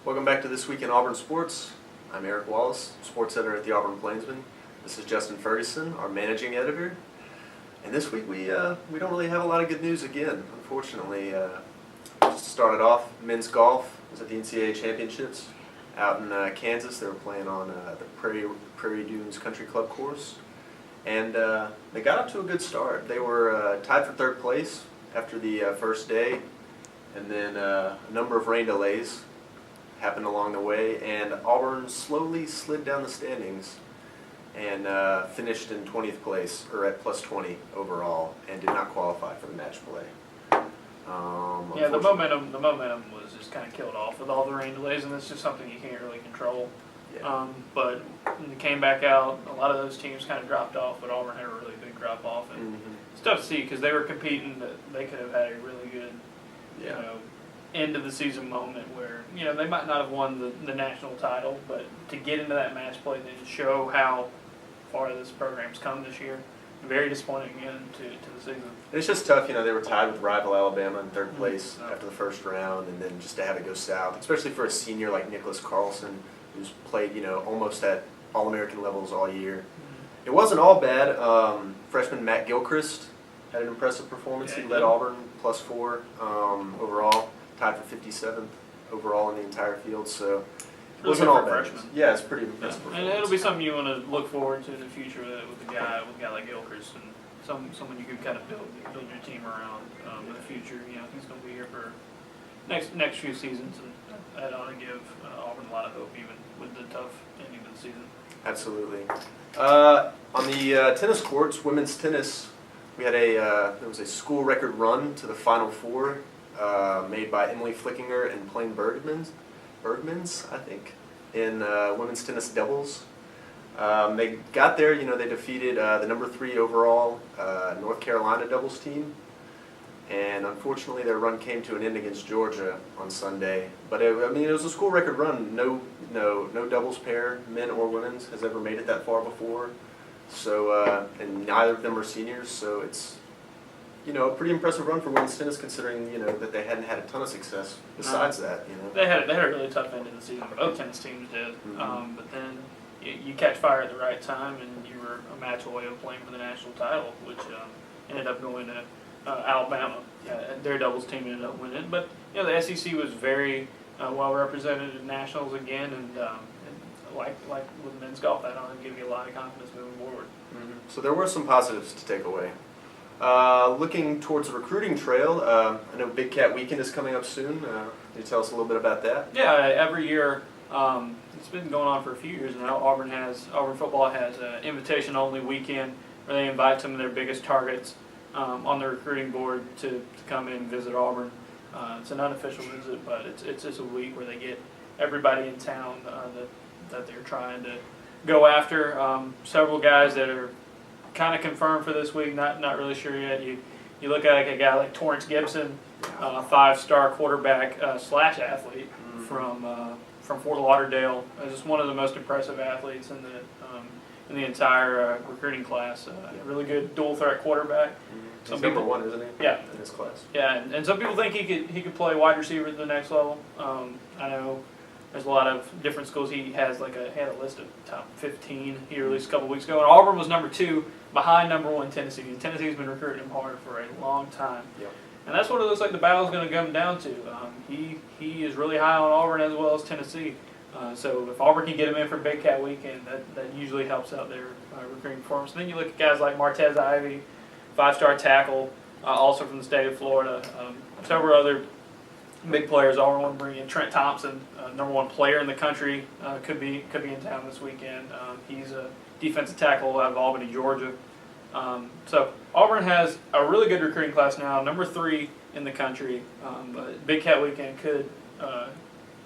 Welcome back to This Week in Auburn Sports. I'm Eric Wallace, sports editor at the Auburn Plainsman. This is Justin Ferguson, our managing editor. And this week we don't really have a lot of good news again, unfortunately. Just started off, men's golf was at the NCAA Championships out in Kansas. They were playing on the Prairie Dunes Country Club course. And they got up to a good start. They were tied for third place after the first day. And then a number of rain delays happened along the way, and Auburn slowly slid down the standings and finished in 20th place, or at plus 20 overall, and did not qualify for the match play. Yeah, the momentum was just kind of killed off with all the rain delays, and it's just something you can't really control. Yeah. But when they came back out, a lot of those teams kind of dropped off, but Auburn had a really big drop off, and it's tough to see because they were competing. They could have had a really good, end of the season moment where they might not have won the national title, but to get into that match play and show how far this program's come this year, very disappointing again to the season. It's just tough, they were tied with rival Alabama in third place after the first round, and then just to have it go south, especially for a senior like Nicholas Carlson, who's played almost at All-American levels all year. It wasn't all bad. Freshman Matt Gilchrist had an impressive performance. He led Auburn plus 4 overall. Tied for 57th overall in the entire field, so it wasn't all bad. Yeah, it's pretty impressive. Yeah. And it'll be something you want to look forward to in the future with a guy like Gilchrist, and someone you can kind of build your team around in the future. He's going to be here for next few seasons, and that ought to give Auburn a lot of hope, even with the tough ending of the season. Absolutely. On the tennis courts, women's tennis, we had there was a school record run to the Final Four. Made by Emily Flickinger and Plain Bergmans, I think, in women's tennis doubles. They got there, they defeated the number 3 overall North Carolina doubles team, and unfortunately their run came to an end against Georgia on Sunday. But it was a school record run. No doubles pair, men or women's, has ever made it that far before. So and neither of them are seniors, so it's a pretty impressive run for women's tennis, considering that they hadn't had a ton of success besides that. They had a really tough end of the season. Both tennis teams did, but then you catch fire at the right time, and you were a match away of playing for the national title, which ended up going to Alabama. Their doubles team ended up winning, but the SEC was very well represented in nationals again, and like with men's golf, that ought to give you a lot of confidence moving forward. So there were some positives to take away. Looking towards the recruiting trail, I know Big Cat Weekend is coming up soon. Can you tell us a little bit about that? Yeah, every year, it's been going on for a few years now. Auburn football has an invitation-only weekend where they invite some of their biggest targets on the recruiting board to come in and visit Auburn. It's an unofficial visit, but it's just a week where they get everybody in town that they're trying to go after. Several guys that are kind of confirmed for this week, not really sure yet. You look at a guy like Torrance Gibson, 5-star quarterback slash athlete from Fort Lauderdale. Just one of the most impressive athletes in the entire recruiting class. Really good dual threat quarterback. He's number 1, isn't he? Yeah, in his class. Yeah, and some people think he could play wide receiver at the next level. I know there's a lot of different schools. He had a list of top 15 he released a couple weeks ago, and Auburn was number 2 behind number 1 Tennessee. Tennessee's been recruiting him hard for a long time. Yep. And that's what it looks like the battle's going to come down to. He is really high on Auburn as well as Tennessee. So if Auburn can get him in for Big Cat Weekend, that usually helps out their recruiting performance. And then you look at guys like Martez Ivey, 5-star tackle, also from the state of Florida. Several other big players. Auburn want to bring in Trent Thompson, number 1 player in the country, could be in town this weekend. He's a defensive tackle out of Albany, Georgia. So Auburn has a really good recruiting class now, number 3 in the country. But Big Cat Weekend could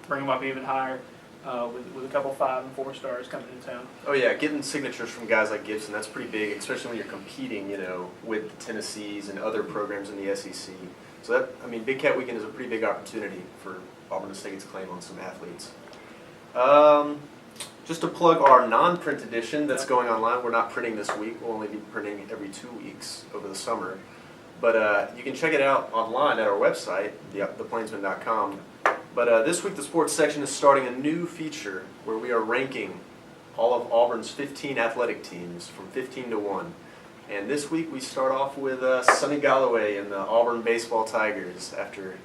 bring them up even higher with a couple 5 and 4 stars coming to town. Oh yeah, getting signatures from guys like Gibson, that's pretty big, especially when you're competing, with the Tennessees and other programs in the SEC. So Big Cat Weekend is a pretty big opportunity for Auburn to stake its claim on some athletes. Just to plug our non-print edition that's going online, we're not printing this week. We'll only be printing every 2 weeks over the summer. But you can check it out online at our website, ThePlainsman.com. But this week the sports section is starting a new feature where we are ranking all of Auburn's 15 athletic teams from 15 to 1. And this week we start off with Sonny Galloway and the Auburn baseball Tigers after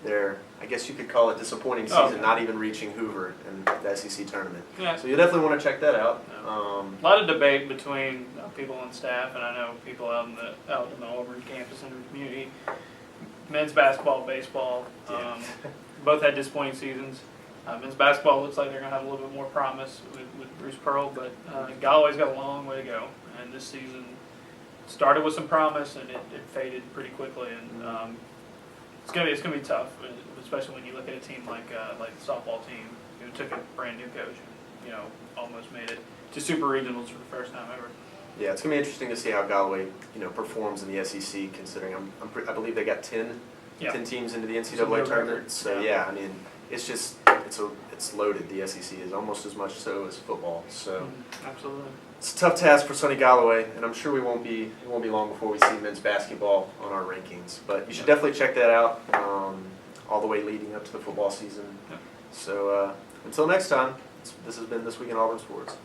their, I guess you could call it disappointing season, not even reaching Hoover in the SEC tournament. Yeah. So you definitely want to check that out. A lot of debate between people on staff, and I know people out in the Auburn campus and the community. Men's basketball, baseball, both had disappointing seasons. Men's basketball looks like they're going to have a little bit more promise with Bruce Pearl, but Galloway's got a long way to go. And this season started with some promise, and it faded pretty quickly. And it's gonna be tough, especially when you look at a team like the softball team who took a brand new coach and almost made it to super regionals for the first time ever. Yeah, it's gonna be interesting to see how Galloway performs in the SEC. Considering I believe they got 10 teams into the NCAA tournament. So yeah, I mean it's loaded. The SEC is almost as much so as football. So absolutely. It's a tough task for Sonny Galloway, and I'm sure it won't be long before we see men's basketball on our rankings. But you should definitely check that out all the way leading up to the football season. So until next time, this has been This Week in Auburn Sports.